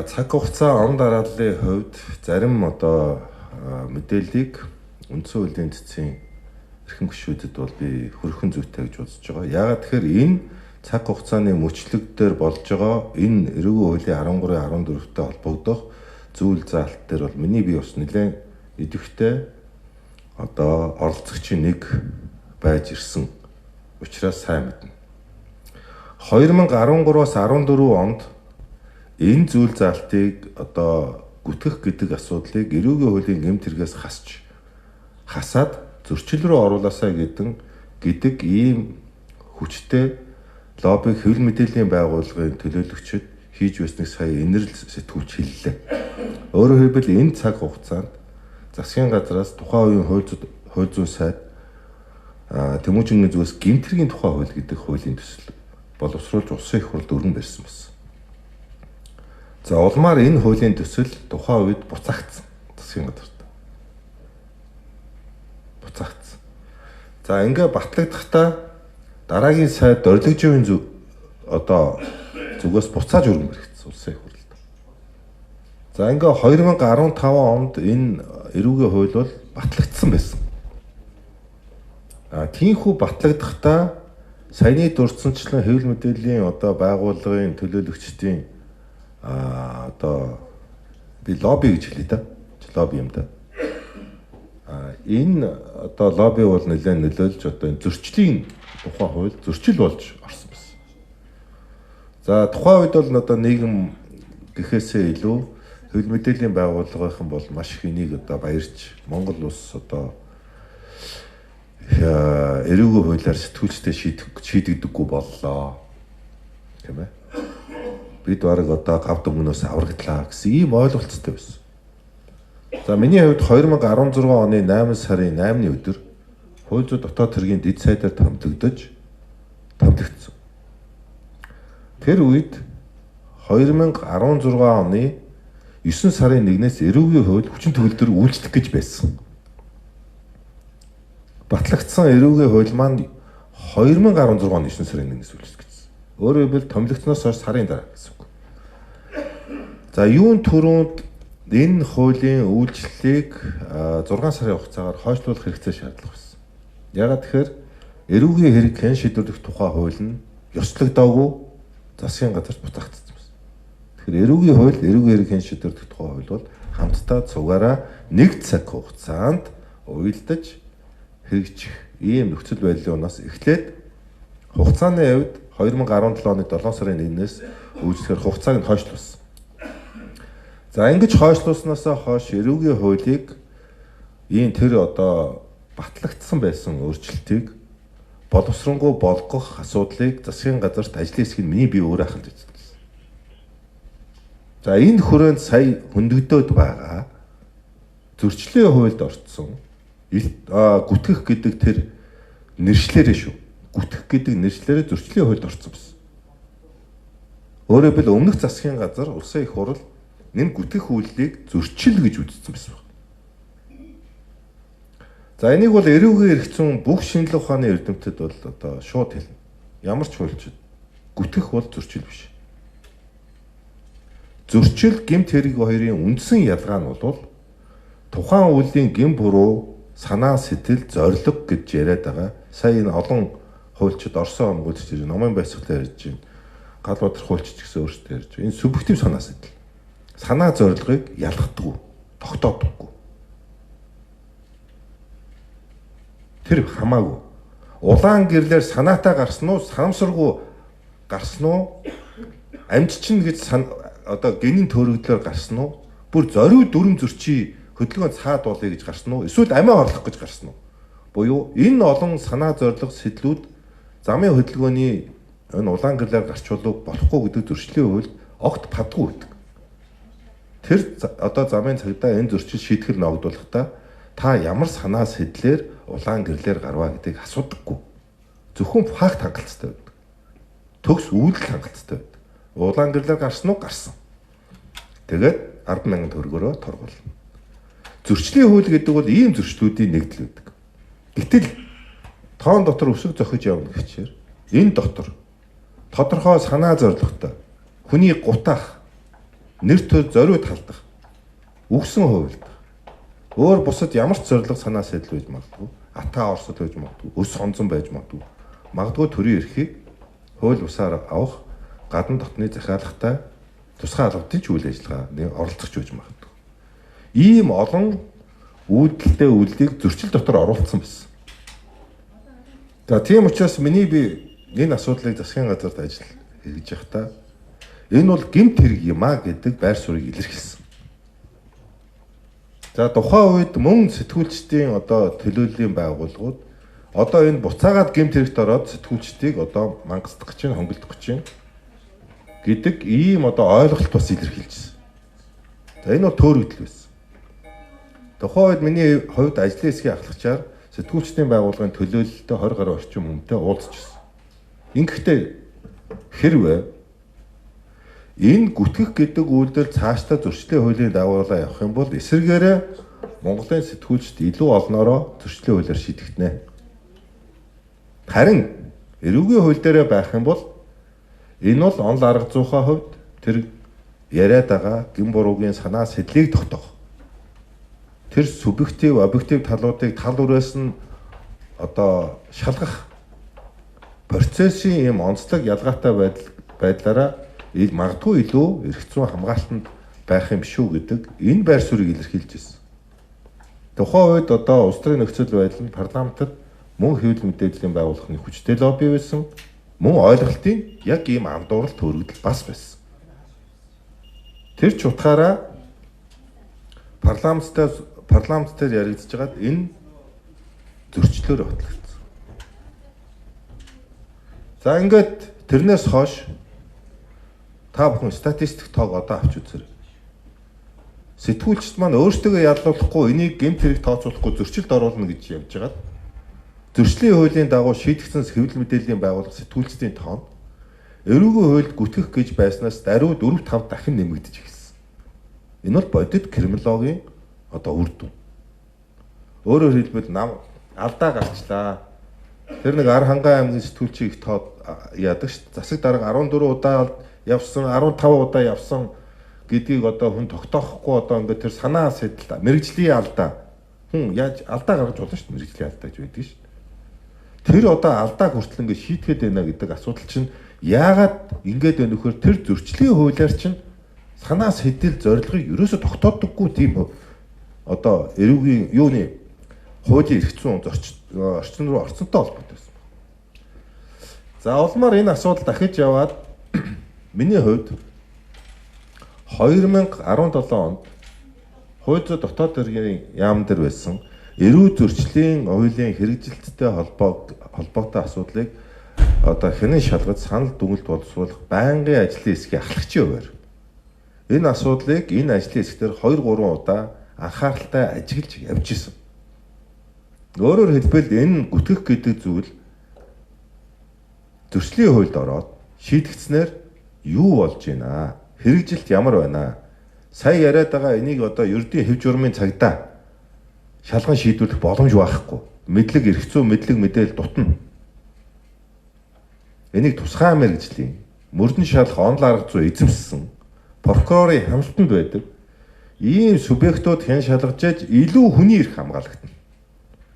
цаг хугацаа он дарааллын хувьд зарим одоо мэдээллийг үндсэн хуулийн цэцгийн эрхэм гишүүдэд бол би хөрхөн зүйтэй гэж бодож байгаа. Яагаад тэгэхээр энэ цаг хугацааны мөчлөг дээр болж байгаа энэ эрүүгийн хуулийн 13-14-тэй холбогдох зүйл заалт дээр бол миний бие бас нэлээд идэвхтэй одоо оролцогчийн нэг байж ирсэн учраас сайн мэднэ. 2013-аас 14 онд энэ зүйл заалтыг одоо гүтгэх гэдэг асуудлыг эрүүгийн хуулийн гэмт хэрэгээс хасаад зөрчил рүү оруулаасаа гэдэг ийм хүчтэй лоббиг хэвлэл мэдээллийн байгууллагын төлөөлөгчид хийж байсныг сая инэрл сэтгүүлч хэллээ. Өөрөөр хэлбэл энэ цаг хугацаанд засгийн газраас тухайн үеийн хууль зүйн сайд Тэмүүжингийн зүгээс гэмт хэргийн тухай хууль гэдэг хуулийн төсөл боловсруулж улсын их хурлд өргөн барьсан байна. За улмаар энэ хуулийн төсөл тухайн үед буцаагдсан засгийн газарт. Буцаагдсан. За ингээ батлагдахдаа дараагийн сайд Орлогжийн одоо зүгээс буцааж өргөн баригдсан улсын их хурлд. За ингээ 2015 онд энэ эрүүгийн хууль бол батлагдсан байсан. Тийхүү батлагдахдаа саяны дурдсанчлан хэвлэл мэдээллийн одоо байгууллагын төлөөлөгчдийн одоо би лобби гэж хэлээ да. Лобби юм да. Энэ одоо лобби бол нэлээд нөлөөлж одоо энэ зөрчлийн тухай хууль зөрчил болж орсон байсан. За тухайн үед бол одоо нийгэм гэхээсээ илүү хэвлэл мэдээллийн байгууллагын бол маш их энийг одоо баярч Монгол улс одоо эрүүгийн хуулиар сэтгүүлчтэй шийдэгдэггүй боллоо. Тийм ээ. Бид бараг одоо гавд өмнөөс аврагдлаа гэсэн ийм ойлголцтой байсан. За миний хувьд 2016 оны 8 сарын 8-ны өдөр хууль зүйн дотоод хэргийн дэд сайдаар томилогдсон. Тэр үед 2016 оны 9 сарын 1-ээс эрүүгийн хууль хүчин төгөлдөр үйлчлэх гэж байсан. Батлагдсан эрүүгийн хууль маань 2016 оны 9 сарын 1-ээс үйлчлэх гэсэн. Өөрөөр хэлбэл томилогдсноос хойш сарын дараа гэсэн үг. За юун түрүүнд энэ хуулийн үйлчлэлийг 6 сарын хугацаагаар хойшлуулах хэрэгцээ шаардлага байсан. Яагаад тэгэхээр эрүүгийн хэрэг хэн шийдвэрлэх тухай хууль нь ёслогдоогүй засгийн газарт буцаагдсан байсан. Тэгэхээр эрүүгийн хууль, эрүүгийн хэрэг хэн шийдвэрлэх тухай хууль бол хамтдаа цугаараа нэг цаг хугацаанд уялдаж хэрэгжих ийм нөхцөл байдлын унаас эхлээд хугацааны хувьд 2017 оны 7 сарын 1-ээс үйлчлэхээр хугацааг нь хойшлуулсан. За ингэж хойшлуулснаасаа хойш эрүүгийн хуулийг ийм тэр одоо батлагдсан байсан өөрчлөлтийг боловсронгуй болгох асуудлыг засгийн газарт ажлын хэсгийг миний бие өөрөө ахалж үзсэн. За энэ хүрээнд сая хөндөгдөөд байгаа зөрчлийн хуульд орцсон гүтгэх гэдэг тэр нэршлэрээ шүү. Гүтгэх гэдэг нэршлэрээ зөрчлийн хуульд орсон байсан. Өөрөөр хэлбэл өмнөх засгийн газар улсын их хурл энэ гүтгэх үйлдэлийг зөрчил гэж үзсэн байсан. За энийг бол эрүүгийн эрх зүйн бүх шинжилгээ ухааны эрдэмтэд бол одоо шууд хэлнэ. Ямар ч хуульчид гүтгэх бол зөрчил биш. Зөрчил гэмт хэрэг хоёрын үндсэн ялгаа нь бол тухайн үеийн гэм буруу санаа сэтгэл зориг гэж яриад байгаа. Сая энэ олон хуульчид Орсын хамгуулагч номын байцаагтай ярьж байна. Галбаатар хуульчид гэсэн өөрсдөө ярьж байна. Энэ субъектив санаа сэтгэл. Санаа зорилгыг ялгадаггүй, тогтоодоггүй. Тэр хамаагүй. Улаан гэрлэр санаатаа гарсан уу, санамсаргүй гарсан уу? Амьд чинь гэж одоо генийн төрөгдлөөр гарсан уу? Бүр зориуд дүрм зөрчий хөдөлгөөн цаад болъё гэж гарсан уу? Эсвэл амиа орлох гэж гарсан уу? Буюу энэ олон санаа зорилго сэтлүүд замын хөдөлгөөний энэ улаан гэрлэр гарчулуу болохгүй гэдэг зөрчлийн хувьд огт падгүй байдаг. Тэр одоо замын цагдаа энэ зөрчил шийтгэл ногдуулахдаа та ямар санаа сэтлэр улаан гэрлэр гарваа гэдгийг асуудаггүй. Зөвхөн факт хангалттай байдаг. Төгс үйлдэл хангалттай байдаг. Улаан гэрлэр гарсан уу? Гарсан. Тэгээд 10,000 төгрөгөөрөө торгуулна. Зөрчлийн хууль гэдэг бол ийм зөрчлүүдийн нэгдэл байдаг. Гэтэл тоон дотор өсөг зохиж явна гэхчээр энэ дотор тодорхой санаа зорилготой хүний гутаах нэр төр зориуд халдах, үгсэн хувилдах. Өөр бусад ямар ч зориг санаа сэтэл байж магадгүй, атаа орсол байж магадгүй, өс сонзон байж магадгүй. Магадгүй төрийн эрхийг хууль бусаар авах гадна дотны захиалгатай тусгай албадын ч үйл ажиллагааны оролцогч байж магадгүй. Ийм олон үйлдэлтэй үйлдийг зөрчил дотор оруулсан байсан. За тийм учраас миний би энэ асуудлыг засгийн газарт ажил хийж явахдаа энэ бол гэмт хэрэг юм а гэдэг байр суурийг илэрхийлсэн. За тухайн үед мөн сэтгүүлчдийн одоо төлөөллийн байгууллагууд одоо энэ буцаагаад гэмт хэрэгт ороод сэтгүүлчдийг одоо мангасдах гэж, хөнгөлдөх гэж гэдэг ийм одоо ойлголт бас илэрхийлжсэн. За энэ бол төөрөгдөл байсан. Тухайн үед миний хувьд ажлын хэсгийн ахлагчаар сэтгүүлчдийн байгууллагын төлөөлөлтөд 20 гаруй орчим хүнтэй уулзчихсан. Ингэхдээ хэрвээ энэ гүтгэх гэдэг үйлдэл цаашдаа зөрчлийн хуулийн дагуулаа явах юм бол эсвэргээрээ Монголын сэтгүүлчд илүү олноороо зөрчлийн хуулиар шийдэгдэнэ. Харин эрүүгийн хууль дээрээ байх юм бол энэ бол онол арга зүйхаа хувьд тэр яриад байгаа гин буруугийн санаа сэтлийг тогтоох. Тэр субъектив, объектив талуудыг тал бүрээс нь одоо шалгах процессын ийм онцлог ялгаатай байдлаараа магадгүй илүү эрх зүйн хамгаалтанд байх юм шүү гэдэг энэ байр суурийг илэрхийлж байна. Тухайн үед одоо улс төрийн нөхцөл байдал нь парламентд мөн хэвлэл мэдээллийн байгууллагын хүчтэй лобби байсан, мөн ойлголтын яг ийм андуурал төрөгдөл бас байсан. Тэр ч утгаараа парламент дээр яригдж байгаад энэ зөрчлөөр батлагдсан. За ингээд тэрнээс хойш та бүхэн статистик тоог одоо авч үзээрэй. Сэтгүүлчд маань өөрсдөө яллуулахгүй энийг гэмт хэрэг тооцоолохгүй зөрчилд оруулна гэж явж байгаад зөрчлийн хуулийн дагуу шийдэгдсэн хэвлэл мэдээллийн байгууллага сэтгүүлчдийн тоон эрүүгийн хуульд гүтгэх гэж байснаас даруй 4-5 дахин нэмэгдэж ирсэн. Энэ бол бодит криминологийн одоо үр дүн. Өөрөөр хэлбэл алдаа гарчлаа. Тэр нэг Архангай аймгийн сэтгүүлчийг тоод яадаг ш. Засаг дарга 14 удаа явсан, 15 удаа явсан гэдгийг одоо хүн тогтоохгүй одоо ингээд тэр санаа сэтэл мэрэгжлийн алдаа. Хүн яаж алдаа гаргаж болно ш. Мэрэгжлийн алдаа гэж байдаг ш. Тэр одоо алдааг хүртэл ингээд шийтгэхэд байна гэдэг асуудал чинь яагаад ингээд байна вөхөр тэр зөрчлийн хуулиар чинь санаа сэтэл зорилгыг ерөөсө тогтоодоггүй тийм одоо эрүүгийн юуны хуулийн эрх зүйн орчин руу орцонтой холбоотой байсан. За улмаар энэ асуудал дахиж яваад миний хувьд 2017 онд хууль зүйн дотоод хэргийн яам дээр байсан эрүү зөрчлийн хуулийн хэрэгжилттэй холбоотой асуудлыг одоо хянан шалгаж санал дүгнэлт боловсруулах байнгын ажлын хэсгийн ахлагчийн хувьар энэ асуудлыг энэ ажлын хэсгээр 2-3 удаа анхааралтай ажиглаж явж исэн. Өөрөөр хэлбэл энэ гүтгэх гэдэг зүйл зөрчлийн хуульд ороод шийдэгдснээр юу болж байна? Хэрэгжилт ямар байна? Сая яриад байгаа энийг одоо ердийн хэв журмын цагдаа шалган шийдвэрлэх боломж байхгүй. Мэдлэг эрх зүйн мэдлэг мэдээл дутна. Энийг тусгай мэргэжлийн мөрдөн шалах онол арга зүй эзэмссэн прокурорын хамтанд байдаг ийм субъектууд хэн шалгаж яаж илүү хүний эрх хамгаалагдана.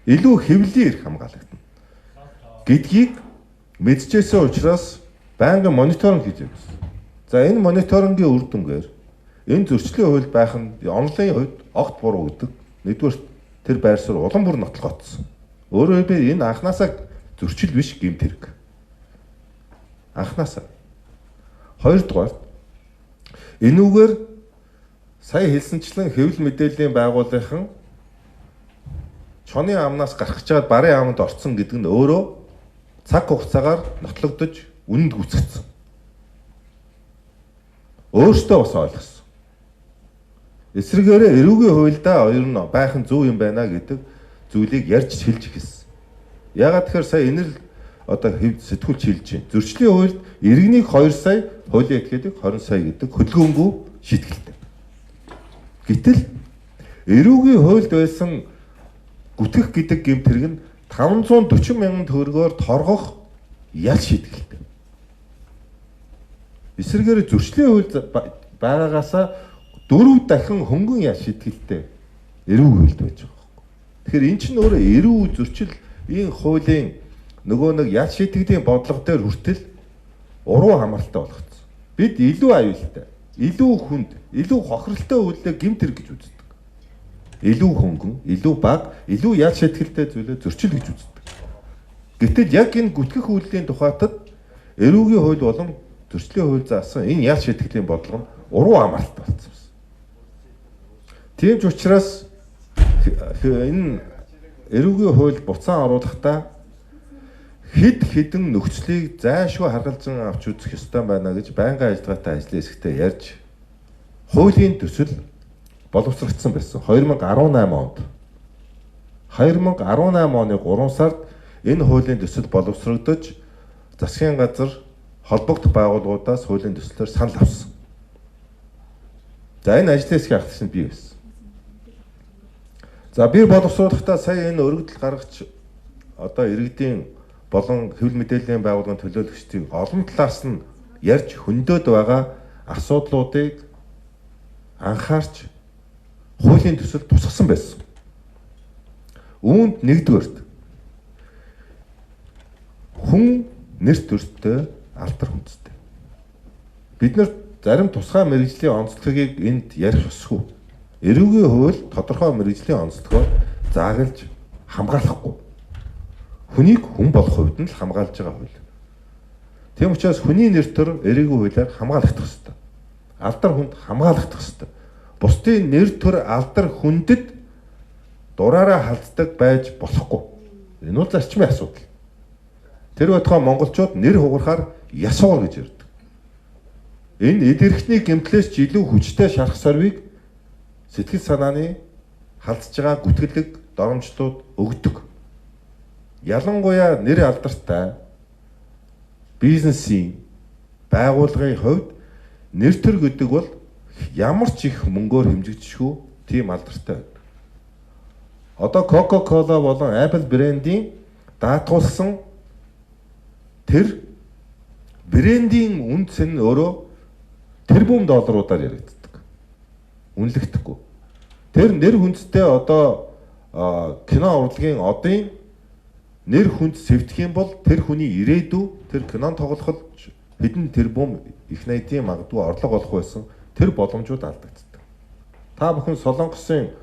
Илүү хэвлэлийн эрх хамгаалагдана гэдгийг мэдчихсэн учраас байнгын мониторинг хийж байсан. За энэ мониторингийн үр дүнгээр энэ зөрчлийн хууль байх нь онлын хувьд огт буруу гэдэг. Нэгдүгээр тэр байр суурь улам бүр нотлогдсон. Өөрөөр хэлбэл энэ анханасаа зөрчил биш гэмт хэрэг. Анханасаа. Хоёрдугаар энүүгээр сая хэлсэнчлэн хэвлэл мэдээллийн байгууллагын чоны амнаас гарах гэж чад барын аманд орцсон гэдэг нь өөрөө цаг хугацаагаар нотлогдож үнэнд гүйцэгдсэн. Өөртөө бас ойлгосон. Эсвэргээрээ эрүүгийн хуульдаа хоёр нь байх нь зөв юм байна гэдэг зүйлийг ярьж хэлж эхэлсэн. Яагаад тэгэхээр сая энэ л одоо сэтгүүлч хэлж байна. Зөрчлийн хуульд иргэнийг 2 сая, хуулийн этгээдийг 20 сая гэдэг хөдөлгөөнгүй шийтгэлтэй. Гэтэл эрүүгийн хуульд байсан гүтгэх гэдэг гэмт хэрэг нь 540 мянган төгрөгөөр торгох ял шийтгэлтэй. Эсвэргээр зөрчлийн хуульд байгаагаасаа 4 дахин хөнгөн яа шийтгэлтэй эрүүг хуульд байж байгаа байхгүй. Тэгэхээр эн чинь өөрөө эрүү зөрчил ийм хуулийн нөгөө нэг ял шийтгэлийн бодлого дээр хүртэл уруу хамааралтай болгоцсон. Бид илүү аюултай, илүү хүнд, илүү хохиролтой үйлдэл гэмт хэрэг гэж үздэг. Илүү хөнгөн, илүү бага, илүү ял шийтгэлтэй зүйлээ зөрчил гэж үздэг. Гэтэл яг энэ гүтгэх үйлдлийн тухайтад эрүүгийн хууль болон зөрчлийн хууль заасан энэ ял шийтгэлийн бодлого нь уруу хамааралтай болсон юм. Тийм ч учраас энэ эрүүгийн хууль буцаан оруулахдаа хэд хэдэн нөхцөлийг зайлшгүй харгалзан авч үзэх ёстой байна гэж байнгын ажиллагаатай ажлын хэсэгтээ ярьж хуулийн төсөл боловсрогдсон байсан 2018 онд. 2018 оны 3 сард энэ хуулийн төсөл боловсрогдож засгийн газар холбогдох байгууллагуудаас хуулийн төслөөр санал авсан. За энэ ажлын хэсгийн ахлагч нь би байсан. За би боловсруулахдаа сая энэ өргөдөл гаргач одоо иргэдийн болон хэвлэл мэдээллийн байгууллагын төлөөлөгчдийн олон талаас нь ярьж хөндөд байгаа асуудлуудыг анхаарч хуулийн төсөл тусгасан байсан. Үүнд нэгдүгээрт хүн нэр төртөө алдар хүнстэй. Бид нар зарим тусгай мэргэжлийн онцлогийг энд ярих ёсгүй. Эрүүгийн хууль тодорхой мэргэжлийн онцлогоо заагалж хамгаалахгүй. Хүнийг хүн болох хувьд нь л хамгаалж байгаа хууль. Тийм учраас хүний нэр төр эрүүгийн хуулиар хамгаалагдах ёстой. Алдар хүнд хамгаалагдах ёстой. Бусдын нэр төр алдар хүндэд дураараа халддаг байж болохгүй. Энэ бол зарчмын асуудал. Тэр байтугай монголчууд нэр хугарахаар ясуур гэж ярьдаг. Энэ эд эрхтний гэмтлээс ч илүү хүчтэй шарх сорвыг сэтгэл санааны халдж байгаа гүтгэлэг доромжлууд өгдөг. Ялангуяа нэр алдартай бизнесийн байгууллагын хувьд нэр төр гэдэг бол ямар ч их мөнгөөр хэмжигдшгүй тийм алдартай байдаг. Одоо Coca-Cola болон Apple брендийн даатгуулсан тэр брендийн үнц нь өөрөө тэрбум долларуудаар яригддаг. Үнэлэгдэхгүй. Тэр нэр хүндтэй одоо кино урлагийн одын нэр хүнд сэвдэх юм бол тэр хүний ирээдүй тэр кинон тоглоход хэдэн тэрбум их найдын магадгүй орлого олох байсан тэр боломжууд алдагддаг. Та бүхэн Солонгосын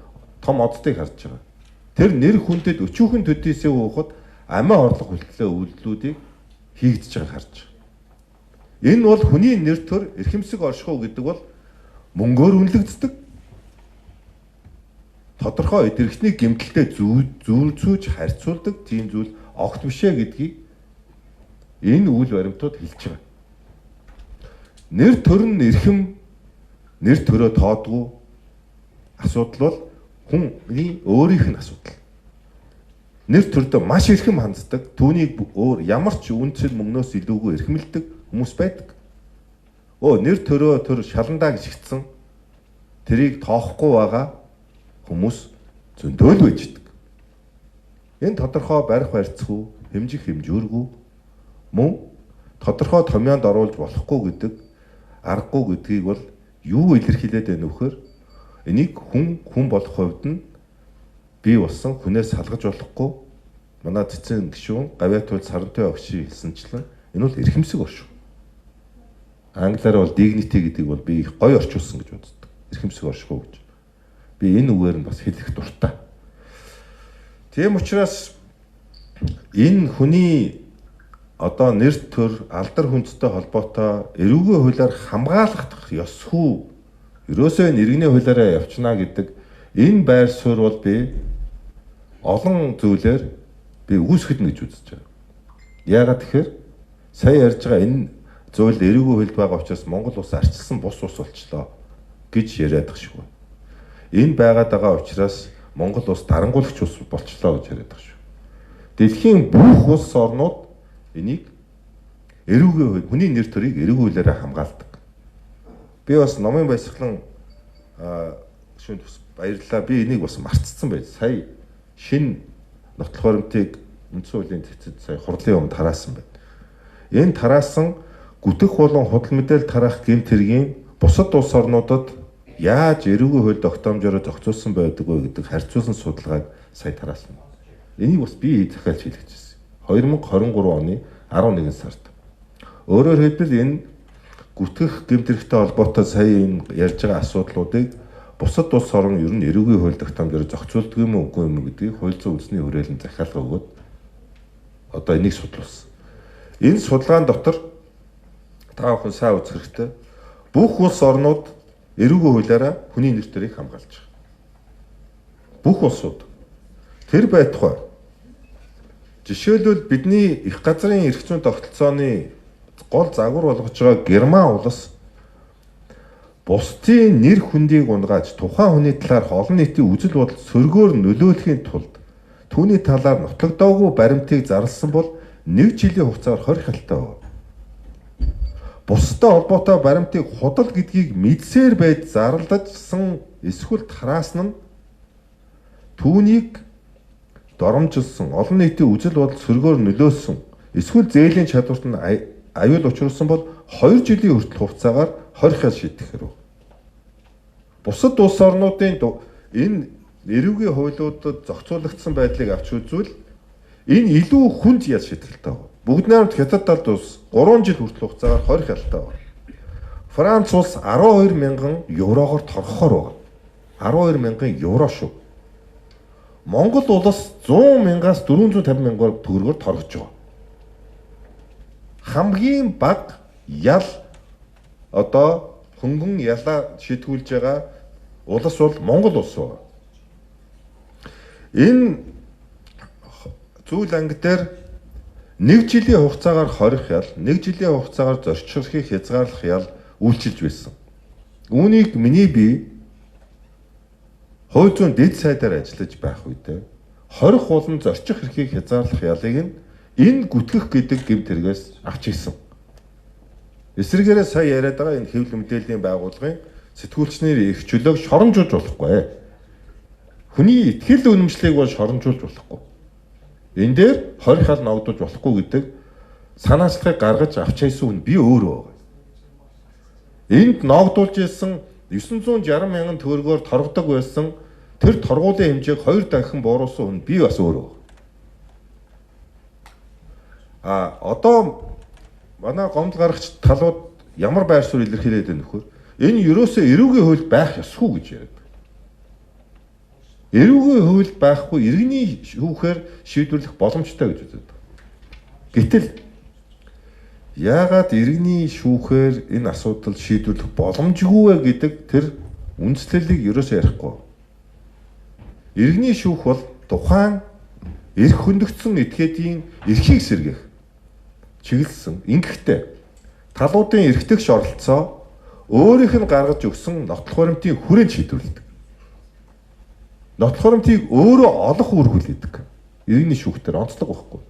том оддыг харж байгаа. Тэр нэр хүндэд өчүүхэн төдийсээ уухад амиа орлого хүлтлээ үйлдэлүүдийг хийгдэж байгааг харж байгаа. Энэ бол хүний нэр төр эрхэмсэг оршихуй гэдэг бол мөнгөөр үнэлэгддэг. Тодорхой эд эрхтний гэмтэлтэй зүүлзүүж харьцуулдаг тийм зүйл огт бишээ гэдгийг энэ үйл баримтууд хэлж байгаа. Нэр төр нь эрхэм нэр төрөө тоодгүй асуудал бол хүний өөрийнх нь асуудал. Нэр төрдөө маш эрхэм ханддаг, түүнийг өөр ямар ч үнцэл мөнгнөөс илүүгүй эрхэмлдэг хүмүүс байдаг. Нэр төрөө төр шаландаа гიშгдсэн тэрийг тоохгүй байгаа хүмүүс зөндөө л байждаг. Энэ тодорхой барих барьцгүй, хэмжих хэмжүүргүй мөн тодорхой томьёонд оруулж болохгүй гэдэг аргагүй гэдгийг бол юу илэрхийлээд байна вөхөр энийг хүн болох хувьд нь бий болсон хүнээс салгаж болохгүй манай цэцэн гишүүн гавьяатуул сарантай өгший хэлсэнчлэн энэ бол эрхэмсэг оршин. Англиар бол dignity гэдэг бол би их гоё орчуулсан гэж боддог. Эрхэмсэг оршихуй гэж. Би энэ үгээр нь бас хэлэх дуртай. Тийм учраас энэ хүний одоо нэр төр алдар хүндтэй холбоотой эрүүгийн хуулиар хамгаалагдах ёсгүй. Ерөөсөө иргэний хуулиараа явчна гэдэг энэ байр суурь бол би олон зүйлээр би үүсгэдэн гэж үзэж байгаа. Яагаад тэгэхээр сая ярьж байгаа энэ зүйл эрүүгийн хуульд байгаа учраас Монгол улс арчилсан бус ус болчлоо гэж яриад байгаа шүү. Энэ байгаад байгаа учраас Монгол улс дарангуулагч улс болчлоо гэж яриад байгаа шүү. Дэлхийн бүх улс орнууд энийг эрүүгийн хууль, хүний нэр төрийг эрүүгийн хуулиараа хамгаалдаг. Би бас номын баясгалан шүнд баярлалаа. Би энийг бас марцсан байж. Сая шинэ нотлох баримтыг үндсэн хуулийн зэцэд сая хурлын өмнө тараасан байна. Энэ тараасан гүтэх болон худал мэдээлэл тараах гэмт хэргийн бусад улс орнуудад яаж эрүүгийн хууль тогтоомжоор зохицуулсан байдаг вэ гэдэг харьцуулсан судалгааг сая тараасан. Энийг бас би захиалж хэлэх гэсэн. 2023 оны 11 сард. Өөрөөр хэлбэл энэ гүтгэх гэмтэрхтэй холбоотой сая энэ ярьж байгаа асуудлуудыг бусад улс орн ер нь эрүүгийн хууль тогтоомжоор зохицуулдаг юм уу үгүй юм гэдгийг хууль зүйн үндэсний хүрээлэн захиалга өгөөд одоо энийг судлуулсан. Энэ судалгаан дотор та бүхэн сайн үзэх хэрэгтэй. Бүх улс орнууд эрүүгийн хуулиараа хүний нэр төрийг хамгаалж байгаа. Бүх улсууд тэр байтугай. Жишээлбэл бидний их газрын эрх зүйн тогтолцооны гол загвар болгож байгаа Герман улс бусдын нэр хүндийг унгааж тухайн хүний талаар олон нийтийн үзэл бодол сөргөөр нөлөөлөхийн тулд түүний талаар нотлогдоогүй баримтыг зарласан бол 1 жилийн хугацаагаар хорих алтай. Бусдад холбоотой баримтыг худал гэдгийг мэдсээр байж зарлажсан эсвэл тараасан нь түүнийг доромжилсан олон нийтийн үзэл бодол сөргөөр нөлөөлсөн эсвэл зээлийн чадварт нь аюул учруулсан бол 2 жилийн хүртэл хугацаагаар хорихыг шийдэх хэрэг. Бусад улс орнуудын энэ эрүүгийн хуулиудад зохицуулагдсан байдлыг авч үзвэл энэ илүү хүнд ял шийдэлтэй байна. Бүгд найрамд Хятад талд улс 3 жил хүртэл хугацаагаар хорих алтай байна. Франц улс 12 мянган еврогоор торгохоор байна. 12 мянган евро шүү. Монгол улс 100 мянгаас 450 мянган төгрөгөөр торгож байгаа. Хамгийн бага ял одоо хөнгөн ялаа шийтгүүлж байгаа улс бол Монгол улс байна. Энэ зүйл анги дээр 1 жилийн хугацаагаар хорих ял, 1 жилийн хугацаагаар зорчхорхийг хязгаарлах ял үйлчилж байсан. Үүнийг миний бие хууль зүйн дэд сайдаар ажиллаж байх үедээ хорих болон зорчих эрхийг хязгаарлах ялыг нь энэ гүтгэх гэдэг гэм тэргээс авч ийсэн. Эсвэргээрээ сая яриад байгаа энэ хэвлэл мэдээллийн байгууллагын сэтгүүлчнэр их чөлөөг шоромжуулж болохгүй. Хүний итгэл үнэмшлийг бол шоромжуулж болохгүй. Энэ дээр хорих хал ногдуулж болохгүй гэдэг санаачлагыг гаргаж авч хайсан хүн би өөрөө байгаа. Энд ногдуулж ирсэн 960 мянган төгрөгөөр торгодог байсан тэр торгуулийн хэмжээг 2 дахин бууруулсан хүн би бас өөрөө байгаа. Одоо манай гомдол гаргагч талууд ямар байр суурь илэрхийлээд байна нөхөр? Энэ ерөөсөө эрүүгийн хууль байх ёсгүй гэж яриад. Эрүүгийн хууль байхгүй иргэний шүүхээр шийдвэрлэх боломжтой гэж үздэг. Гэтэл яагаад иргэний шүүхээр энэ асуудал шийдвэрлэх боломжгүй вэ гэдэг тэр үндслэлийг ерөөсөө ярихгүй. Иргэний шүүх бол тухайн эрх хөндөгдсөн этгээдийн эрхийг сэргээх чиглэсэн. Ингэхдээ талуудын эрхтгч оролцоо өөрийнх нь гаргаж өгсөн нотлох баримтын хүрээнд шийдвэрлэдэг. Нотлох баримтыг өөрөө олох үр хүлээдэг. Иргэний шүүхтэр онцлог байхгүй.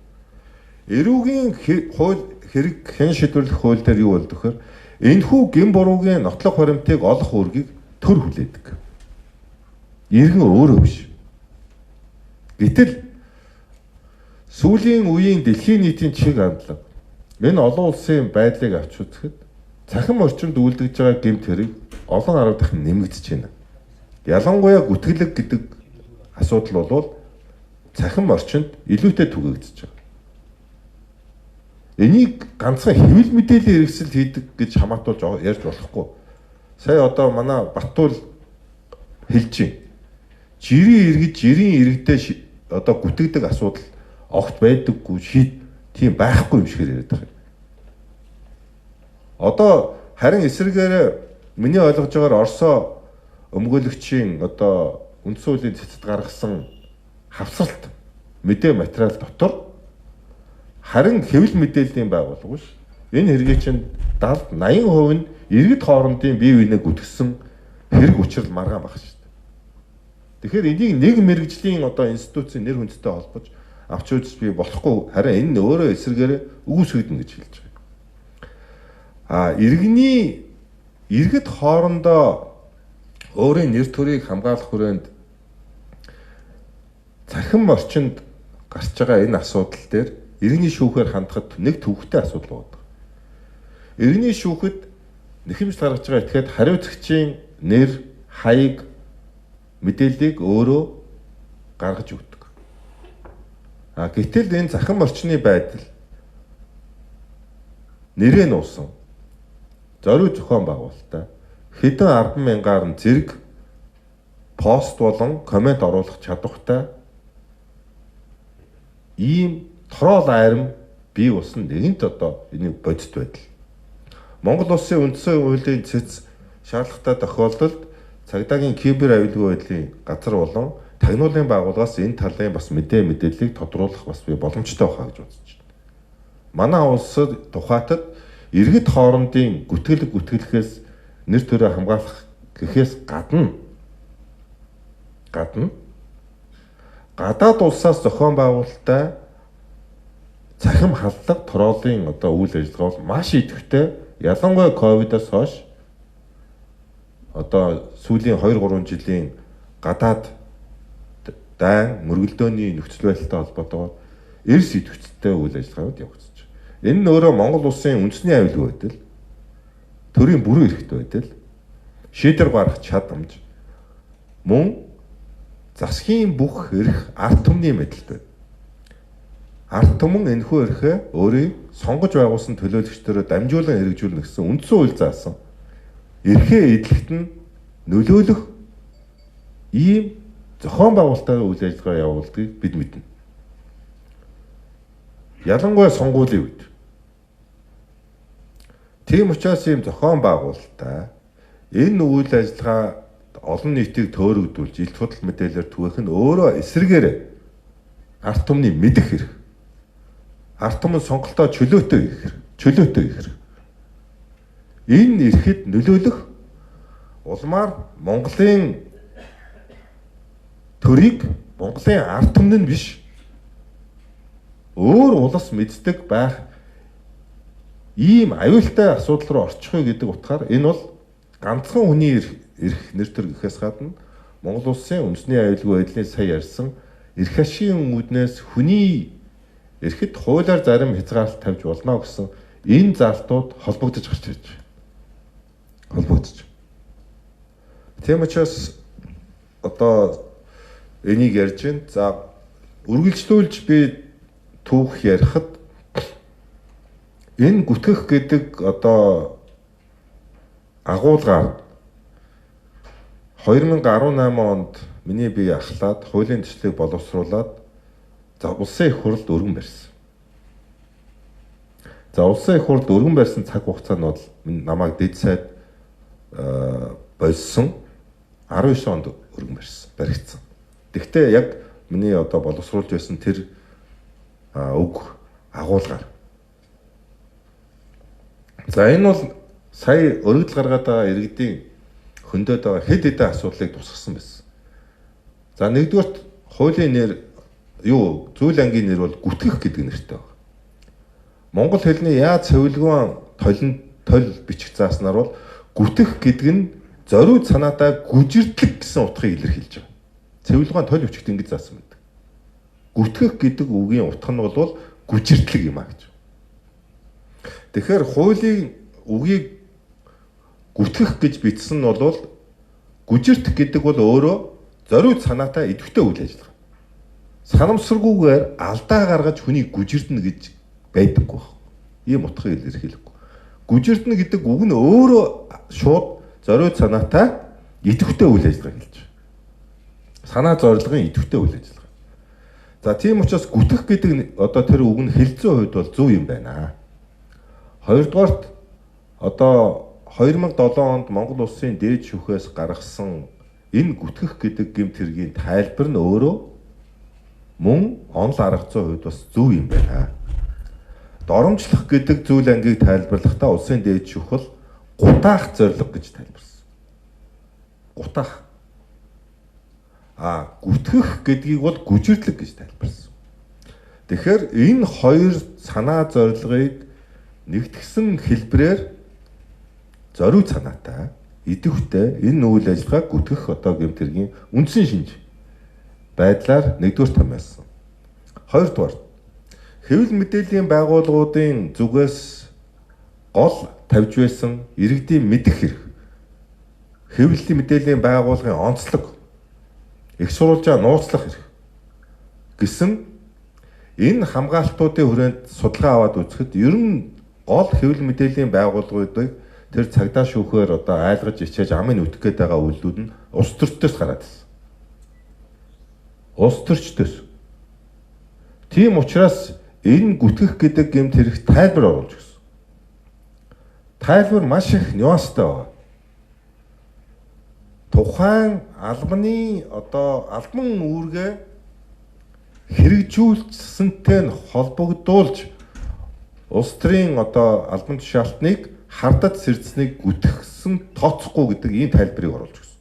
Эрүүгийн хууль хэрэг хэн шийдвэрлэх хууль дээр юу болдог вэ? Энэхүү гин буруугийн нотлох баримтыг олох үүргийг төр хүлээдэг. Иргэн өөрөө биш. Гэтэл сүүлийн үеийн дэлхийн нийтийн чиг хандлага энэ олон улсын байдлыг авч үзэхэд цахим орчинд үйлдэж байгаа гэмт хэрэг олон арга дахин нэмэгдэж байна. Ялангуяа гүтгэлэг гэдэг асуудал бол цахим орчинд илүүтэй түгээгдэж байгаа. Энийг ганцхан хэвлэл мэдээллийн хэрэгсэл хийдэг гэж хамаатуулж ярьж болохгүй. Сая одоо манай Баттуул хэлж байна. Жирийн иргэд жирийн иргэдээ одоо гүтгдэг асуудал огт байдаггүй тийм байхгүй юм шиг яриад байгаа. Одоо харин эсрэгээр миний ойлгож байгаагаар Оросоо өмгөөлөгчийн одоо үндсэн хуулийн цэцэд гаргасан хавсралт мэдээ материал дотор харин хэвлэл мэдээллийн байгууллага биш. Энэ хэргийн чинь 70-80% нь иргэд хоорондын бие биенээ гүтгсэн хэрэг учрал маргаан баг шүү дээ. Тэгэхээр энийг нэг мэрэгжлийн одоо институцийн нэр хүндтэй холбож авч үзэж би болохгүй. Харин энэ нь өөрөө эсрэгээр үгүйсгэгдэн гэж хэлж байгаа. Иргэд хоорондоо өөрийн нэр төрийг хамгаалах хүрээнд цахим орчинд гарч байгаа энэ асуудал дээр иргэний шүүхээр хандахад нэг төвхтэй асуудал байна. Иргэний шүүхэд нэхэмж гаргаж байгаа этгээд хариуцагчийн нэр, хаяг, мэдээллийг өөрөө гаргаж өгдөг. Гэтэл энэ захин орчны байдал нэрээ нуусан зориуд зохион байгуулалтаа хэдэн 10,000-аар нь зэрэг пост болон комент оруулах чадвартай ийм тороол айрам бий болсон нэгэнт одоо энэ бодит байдал. Монгол улсын үндсэн хуулийн цэц шаардлагатай тохиолдолд цагдаагийн кибер аюулгүй байдлын газар болон тагнуулын байгууллагаас энэ талын бас мэдээллийг тодруулах бас би боломжтой байхаа гэж үзэж байна. Манай улсад тухайтад иргэд хоорондын гүтгэлэхээс нэр төрөө хамгаалах гэхээс гадна гадаад улсаас зохион байгуулалттай цахим халдлага тороолын одоо үйл ажиллагаа бол маш идэвхтэй, ялангуяа ковидоос хойш одоо сүүлийн 2-3 жилийн гадаад дайн мөргөлдөөний нөхцөл байдалтай холбоотойгоор эрс идэвхтэй үйл ажиллагаанд явагдаж байна. Энэ нь өөрөө Монгол улсын үндэсний аюулгүй байдал, төрийн бүрэн эрхт байдал, шийдвэр гаргах чадамж, мөн засгийн бүх эрх ард түмний мэдэлд байна. Ард түмэн энэхүү эрхээ өөрийн сонгож байгуулсан төлөөлөгчдөрөө дамжуулан хэрэгжүүлнэ гэсэн үндсэн хууль заасан эрхээ эдлэгт нь нөлөөлөх ийм зохион байгуулалттай үйл ажиллагаа явуулдгийг бид мэднэ. Ялангуяа сонгуулийн үед. Тийм учраас ийм зохион байгуулалттай энэ үйл ажиллагаа олон нийтийг төөрөгдүүлж ил судал мэдээлэлээр түгээх нь өөрөө эсрэгээр ард түмний мэдэх хэрэг. Ард түмэн сонголтоо чөлөөтэй их. Энэ эрхэд нөлөөлөх улмаар Монголын төрийг Монголын ард түмэн биш өөр улс мэддэг байх ийм аюултай асуудал руу орчихъя гэдэг утгаар энэ бол ганцхан хүний эрх нэр төр гэхээс гадна Монгол улсын үндэсний аюулгүй байдлын сая ярьсан эрх ашигын үүднээс хүний эрхэд хуулиар зарим хязгаарлалт тавьж болно гэсэн энэ залтууд холбогдож гарч ирж байна. Тийм учраас одоо энийг ярьж байна. За үргэлжлүүлж би түүх ярихад энэ гүтгэх гэдэг одоо агуулгаар 2018 онд миний бие ахлаад хуулийн төслийг боловсруулад за улсын их хурлд өргөн барьсан. За улсын их хурлд өргөн барьсан цаг хугацаа нь бол намайг дэд сайд болсон 19 онд өргөн баригдсан. Тэгвэл яг миний одоо боловсруулж байсан тэр үг агуулгаар. За энэ бол сая өргөдөл гаргаад байгаа иргэдийн хөндөд байгаа хэд хэдэн асуудлыг тусгасан байсан. За нэгдүгээрт хуулийн нэр зүйл ангийн нэр бол гүтгэх гэдэг нэртэй байна. Монгол хэлний яаж цавилгаан тол бичих зааснаар бол гүтэх гэдэг нь зориуд санаатай гүжирдлэг гэсэн утгыг илэрхийлж байгаа. Цавилгаан тол бичигт ингэж заасан байдаг. Гүтгэх гэдэг үгийн утга нь бол гүжирдлэг юм а гэж. Тэгэхээр хуулийн үгийг гүтгэх гэж бичсэн нь бол гүжирдэх гэдэг бол өөрөө зориуд санаатай идэвхтэй үйл ажиллагаа. Санамсаргүйгээр алдаа гаргаж хүнийг гүжирдэнэ гэж байдаггүй байна. Ийм утгыг илэрхийлэхгүй. Гүжирдэнэ гэдэг үг нь өөрөө шууд зориуд санаатай идэвхтэй үйл ажиллагаа хэлж байна. Санаа зорилгын идэвхтэй үйл ажиллагаа. За тийм учраас гүтэх гэдэг одоо тэр үг нь хэлцэн хувьд бол зөв юм байна. Хоёрдугаарт одоо 2007 онд Монгол улсын дээд шүүхээс гаргасан энэ гүтгэх гэдэг гэмт хэргийн тайлбар нь өөрөө мөн онол арга зүйн хувьд бас зөв юм байна. Доромжлох гэдэг зүйл ангийг тайлбарлахдаа улсын дээд шүүх бол гутаах зорилго гэж тайлбарсан. Гутаах. Гүтгэх гэдгийг бол гүжирдлэг гэж тайлбарсан. Тэгэхээр энэ хоёр санаа зорилгыг нэгтгсэн хэлбэрээр зориуд санаатай идэвхтэй энэ үйл ажиллагааг гүтгэх одоо гэмтэргийн үндсэн шинж байдлаар нэгдүгээр томьёолсон. Хоёрдугаар хэвлэл мэдээллийн байгууллагуудын зүгээс гол тавьж байсан иргэдийн мэдэх хэрэг, хэвлэлийн мэдээллийн байгууллагын онцлог, их сурвалжаа нууцлах хэрэг гэсэн энэ хамгаалтуудын хүрээнд судалгаа аваад үзэхэд ер нь гол хэвлэл мэдээллийн байгууллагуудыг тэр цагдаа шүүхээр одоо айлгаж ичээж амын үтэх гээд байгаа үйлдүүд нь улс төрчдөөс гараад ирсэн. Улс төрчдөөс. Тийм учраас энэ гүтгэх гэдэг гэмт хэрэг тайлбар оруулж өгсөн. Тайлбар маш их нюанстай байна. Тухайн албаны одоо албан үүргээ хэрэгжүүлсэнтэй нь холбогдуулж улс төрийн одоо албан тушаалтныг хардаж сэрдсэнийг гүтгэсэн тооцохгүй гэдэг ийм тайлбарыг оруулж өгсөн.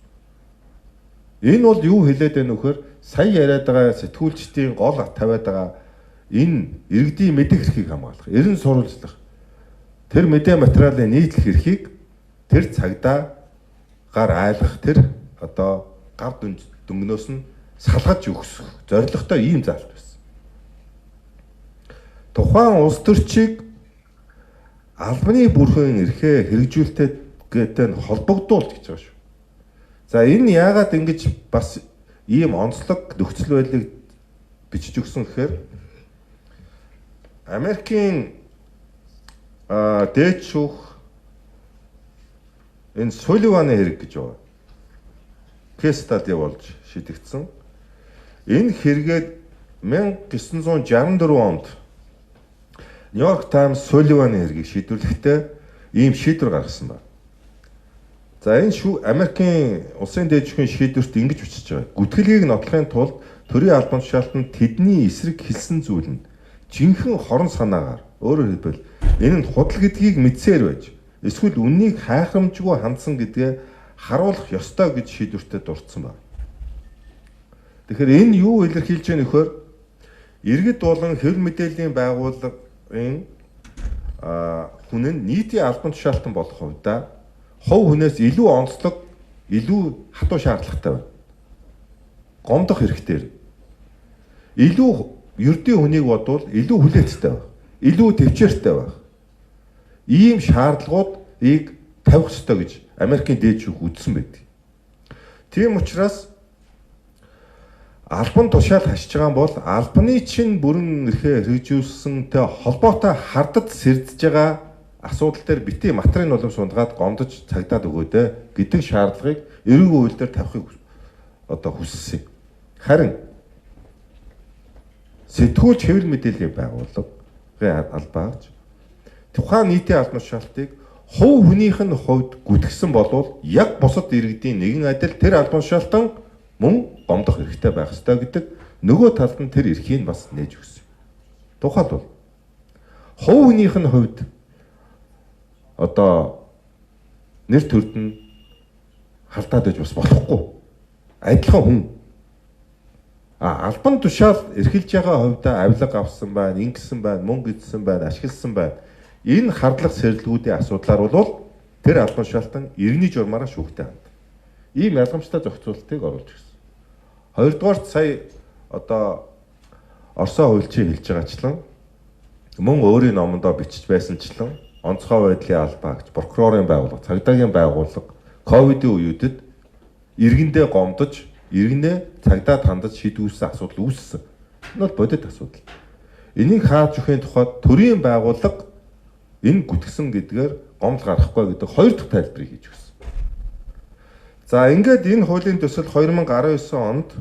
Энэ бол юу хэлээд байна вөхөр сая яриад байгаа сэтгүүлчдийн гол тавиад байгаа энэ иргэдийн мэдэх эрхийг хамгаалах, эрен сурвалжлах, тэр мэдээ материалын нийтлэх эрхийг тэр цагдаагаар айлгах, тэр одоо гав дөнгнөөс нь салгаж өгөх зорилготой ийм заалт байсан. Тухайн улс төрчийг албаны бүрхэн эрхээ хэрэгжүүлэлтэйгээ нь холбогдуулж гэж байгаа шүү. За энэ яагаад ингэж бас ийм онцлог нөхцөл байдлыг бичиж өгсөн гэхээр Америкийн дээд шүүх энэ Сулливаны хэрэг гэж байна. Кейс стади болж шийдэгдсэн. Энэ хэрэгэд 1964 онд Нью-Йорк Таймс Сулливаны хэргийг шийдвэрлэхдээ ийм шийдвэр гаргасан байна. За энэ Америкийн улсын дээд шүүхийн шийдвэрт ингэж бичиж байгаа. Гүтгэлгийг нотлохын тулд төрийн албан тушаалтанд тэдний эсрэг хэлсэн зүйл нь жинхэнэ хорон санаагаар, өөрөөр хэлбэл энэ нь худал гэдгийг мэдсээр байж эсвэл үннийг хайхрамжгүй хандсан гэдгээ харуулах ёстой гэж шийдвэртээ дурдсан байна. Тэгэхээр энэ юу илэрхийлж байгаа нөхөр иргэд болон хэвлэл мэдээллийн байгууллагын хүн нь нийтийн албан тушаалтан болох хувьдаа хувь хүнээс илүү онцлог, илүү хатуу шаардлагатай байна. Гомдох хэрэгтэй. Илүү ердийн хүнийг бодвол илүү хүлээцтэй байх, илүү төвчээртэй байх. Ийм шаардлагуудыг тавих ёстой гэж Америкийн дээд шүүх үзсэн байдаг. Тийм учраас албан тушаал хашиж байгаа бол албаны чинь бүрэн эрхээ хэрэгжүүлсэнтэй холбоотой хардаж сэрдэж байгаа асуудал дээр бити материалын нулимс сунгаад гомдож цагдаад өгөөдэй гэдэг шаардлагыг эрүүг үйл дээр тавихыг одоо хүссэн. Харин сэтгүүлч хэвлэл мэдээллийн байгууллагын албаагч тухайн нийтийн албан тушаалтыг хувь хүнийх нь хувьд гүтгэсэн болвол яг бусад иргэдийн нэгэн адил тэр албан тушаалтан мөн гомдох хэрэгтэй байх ёстой гэдэг нөгөө талд нь тэр эрхийг бас нээж өгсөн. Тухайлбал хувь хүнийх нь хувьд одоо нэр төрд нь халдаад байж бас болохгүй. Адилхан хүн албан тушаал эрхэлж байгаа хувьдаа авилга авсан байна, ингэсэн байна, мөнгө идсэн байна, ашигласан байна. Энэ хардлага сэрэлгүүдийн асуудлаар бол тэр албан тушаалтан иргэний журмаараа шүүхтэй ханд. Ийм ялгамжтай зохицуултыг оруулж ирсэн. Хоёрдугаарт сая одоо Орсын хуульчийн хэлж байгаачлан мөн өөрийн номондоо бичиж байсанчлан онцгой байдлын албаагч, прокурорын байгууллага, цагдаагийн байгууллага ковидын үеүүдэд иргэндээ гомдож, иргэнээ цагдаад хандаж шийдвүүлсэн асуудал үүссэн. Энэ бол бодит асуудал. Энийг хааж өгөхийн тухайд төрийн байгууллага энэ гүтгсэн гэдгээр гомдол гарахгүй гэдэг хоёр дахь тайлбарыг хийж өгсөн. За ингээд энэ хуулийн төсөл 2019 онд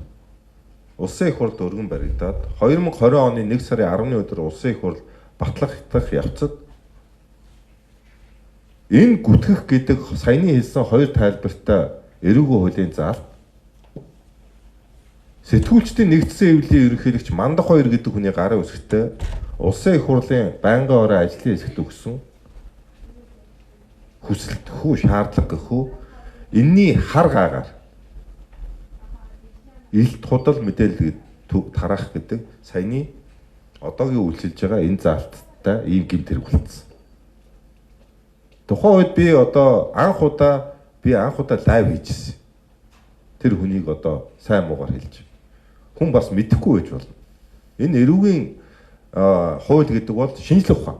Улсын их хурлд өргөн баригдаад 2020 оны 1 сарын 10-ны өдөр Улсын их хурл батлагдах явцад энэ гүтгэх гэдэг саяны хэлсэн хоёр тайлбартай эрүүгийн хуулийн заалт сэтгүүлчдийн нэгдсэн эвлэлийн ерөнхийлөгч Мандах хоёр гэдэг хүний гарын үсгтээ Улсын их хурлын байнгын орой ажлын хэсэгт өгсөн хүсэлт хүү шаардлага гэхүү энэний хар гаагаар илт худал мэдээлэл тараах гэдэг саяны одоогийн үйлчилж байгаа энэ заалттай ийм гэмт хэрэг болцсон. Тухайн үед би анх удаа лайв хийжсэн. Тэр хүнийг сайн муугаар хэлж. Хүн бас мэдэхгүй байж болно. Энэ эрүүгийн хууль гэдэг бол шинжлэх ухаан.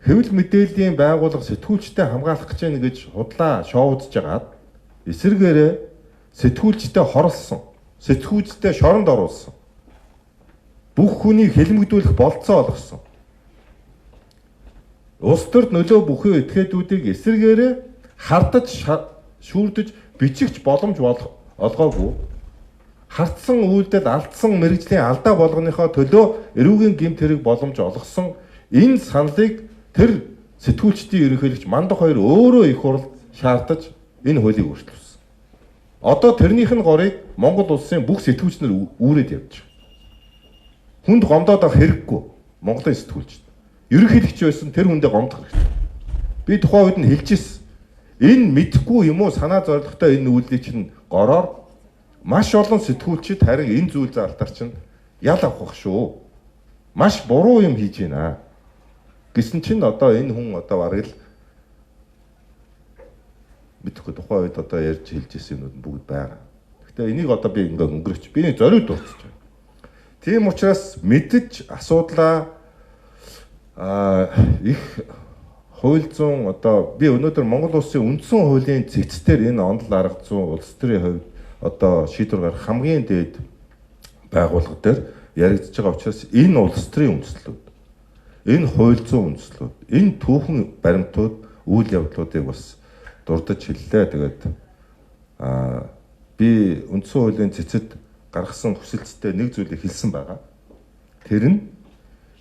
хэвлэл мэдээллийн байгууллага сэтгүүлчтэй хамгаалах гэж байна гэж худлаа шоудж жагаад эсэргээрээ сэтгүүлчтэй хорлсон, сэтгүүлчтэй шоронд оруулсан. Бүх хүнийг хэлмэгдүүлэх болцоо олгосон. Улс төрд нөлөө бүхий этгээдүүдийг эсэргээрээ хардаж, шүүрдэж, бичихч боломж олгоогүй. Хартсан үйлдэл алдсан мэргэжлийн алдаа болгоныхоо төлөө эрүүгийн гэмт хэрэг боломж олгосон. Энэ саналыг тэр сэтгүүлчдийн ерөнхийлөгч Мандах хоёр өөрөө их хурл шаардаж энэ хуулийг өөрчлөсөн. Одоо тэрнийх нь горыг Монгол улсын бүх сэтгүүлчнэр үүрээд явж байгаа. Хүнд гомдоод авах хэрэггүй Монголын сэтгүүлчд. Ерөнхийлөгч байсан тэр хүндээ гомдох хэрэгтэй. Би тухайн үед нь хэлчихсэн. Энэ мэдхгүй юм уу санаа зорилготой энэ үйлдэл чинь гороор маш олон сэтгүүлчид харин энэ зүйл заалтаар чинь ял авах шүү. Маш буруу юм хийж байна. Гэсэн чинь одоо энэ хүн одоо бараг л мэдхгүй тухайн үед одоо ярьж хэлж ирсэн юмуд бүгд байгаа. Гэхдээ энийг одоо би ингээ өнгөрөөч. Би нэг зориуд дуусчих жаа. Тийм учраас мэдж асуудлаа их хууль зүйн одоо би өнөөдөр Монгол улсын үндсэн хуулийн цэцтэр энэ онол арга зүйн улс төрийн хувьд одоо шийдвэр гаргах хамгийн дээд байгууллага дээр яригдж байгаа учраас энэ улс төрийн үндслүүд, энэ хууль зүйн үндслүүд, энэ түүхэн баримтууд, үйл явдлуудыг бас дурдж хэллээ. Тэгээд би үндсэн хуулийн цэцэд гаргасан хүсэлцтэй нэг зүйлийг хэлсэн байгаа. Тэр нь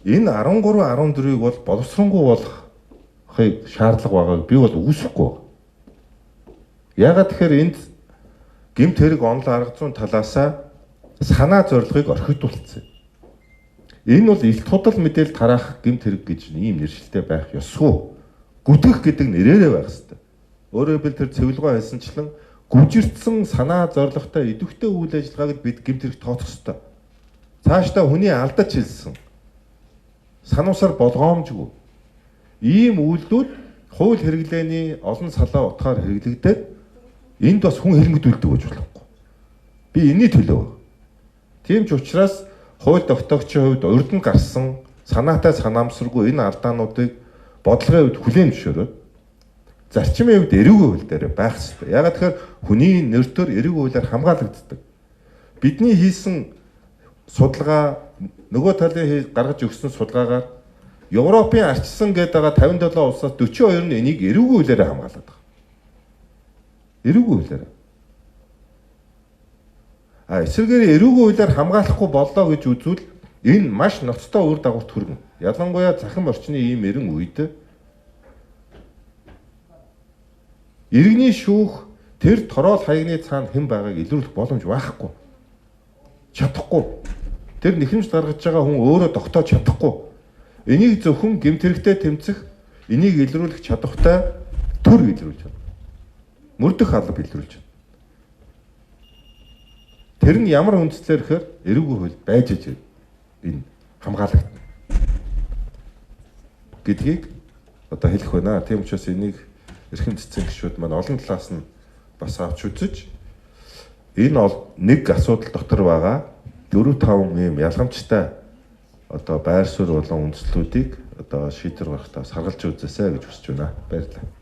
энэ 13 14-ийг бол боловсронгуй болохыг шаардлага байгааг би бол үүсэхгүй байна. Яагаад тэгэхээр энд гэмт хэрэг онол арга зүйн талаасаа санаа зорилгыг орхигдуулсан. Энэ бол илт худал мэдээлэл тараах гэмт хэрэг гэж ийм нэршилтэй байх ёсгүй. Гүтгэх гэдэг нэрээрээ байх ёстой. Өөрөөр хэлбэл тэр цэвэлгөө хэлсэнчлэн гүжирдсэн санаа зорилготой идэвхтэй үйл ажиллагааг бид гэмт хэрэг тооцох ёстой. Цаашдаа хүний алдаж хэлсэн сануусаар болгоомжгүй ийм үйлдэлүүд хууль хэрэглээний олон салаа утгаар хэрэглэгдээд энд бас хүн хэлмэгдүүлдэг гэж болохгүй. Би энэний төлөө. Тийм ч учраас хууль тогтоогчийн хувьд урд нь гарсан санаатай санаамсаргүй энэ алдаануудыг бодлогын хувьд хүлээн зөвшөөрөөд зарчмын хувьд эрүүгийн хууль дээр байх ёстой. Ягаад тэгэхээр хүний нэр төр эрүүгийн хуулиар хамгаалагддаг. Бидний хийсэн судалгаа нөгөө талын гаргаж өгсөн судалгаагаар Европын арчсан гэдэг байгаа 57 улсаас 42 нь энийг эрүүгийн хуулиараа хамгаалаад байгаа. Эрүүгийн хуулиараа. Эсвэргээр эрүүгийн хуулиар хамгаалахгүй боллоо гэж үзвэл энэ маш ноцтой үр дагаварт хүргэн. Ялангуяа захин орчны ийм эрен үед иргэний шүүх тэр тороол хаягны цаана хэн байгааг илрүүлэх боломж байхгүй. Чадахгүй. Тэр нэхэмж гаргаж байгаа хүн өөрөө тогтоож чадахгүй. Энийг зөвхөн гэмт хэрэгтэй тэмцэх, энийг илрүүлэх чадвартай төр илрүүлж байна. Мөрдөх алба илрүүлж байна. Тэр нь ямар үндслээр гэхээр эрүүгийн хууль байж иж энэ хамгаалагдана гэдгийг одоо хэлэх байна. Тийм учраас энийг эрхэм цэцэн гишүүд маань олон талаас нь бас авч үзэж энэ нэг асуудал дотор байгаа 4-5 ийм ялгамжтай одоо байр суурь болон үндслүүдийг одоо шийдвэр гаргахтаа саргалж үзээсэй гэж хүсэж байна. Баярлалаа.